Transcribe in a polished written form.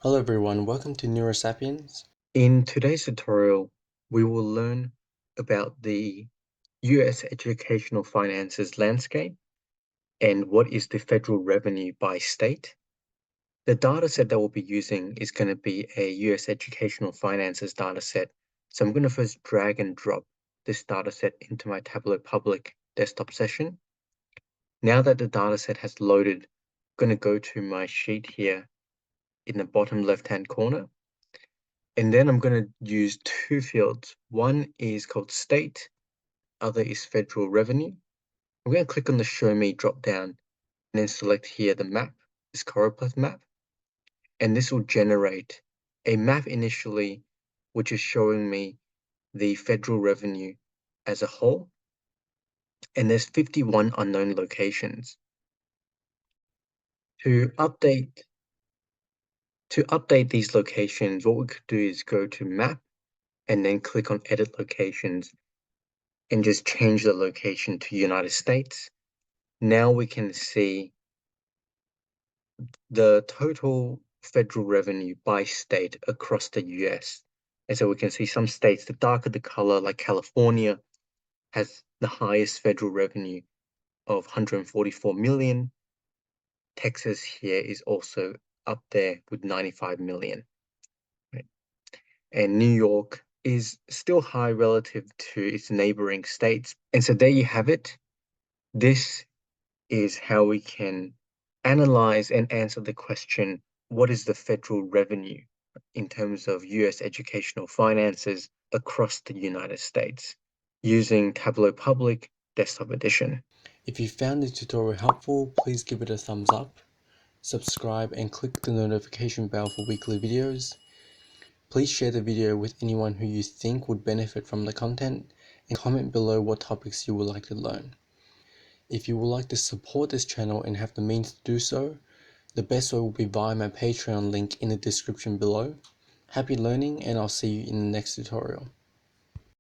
Hello everyone, welcome to Neurosapiens. In today's tutorial, we will learn about the US educational finances landscape and what is the federal revenue by state. The dataset that we'll be using is going to be a US educational finances dataset. So I'm going to first drag and drop this dataset into my Tableau public desktop session. Now that the dataset has loaded, I'm going to go to my sheet here in the bottom left-hand corner. And then I'm going to use two fields. One is called state, other is federal revenue. I'm going to click on the show me drop down and then select here the map, this choropleth map. And this will generate a map initially, which is showing me the federal revenue as a whole. And there's 51 unknown locations. To update these locations, what we could do is go to map and then click on edit locations and just change the location to United States. Now we can see the total federal revenue by state across the US. And so we can see some states, the darker the color, like California, has the highest federal revenue of 144 million. Texas here is also up there with 95 million. Right? And New York is still high relative to its neighboring states. And so there you have it. This is how we can analyze and answer the question, what is the federal revenue in terms of US educational finances across the United States using Tableau Public Desktop Edition. If you found this tutorial helpful, please give it a thumbs up, subscribe and click the notification bell for weekly videos. Please share the video with anyone who you think would benefit from the content and comment below what topics you would like to learn. If you would like to support this channel and have the means to do so, the best way will be via my Patreon link in the description below. Happy learning and I'll see you in the next tutorial.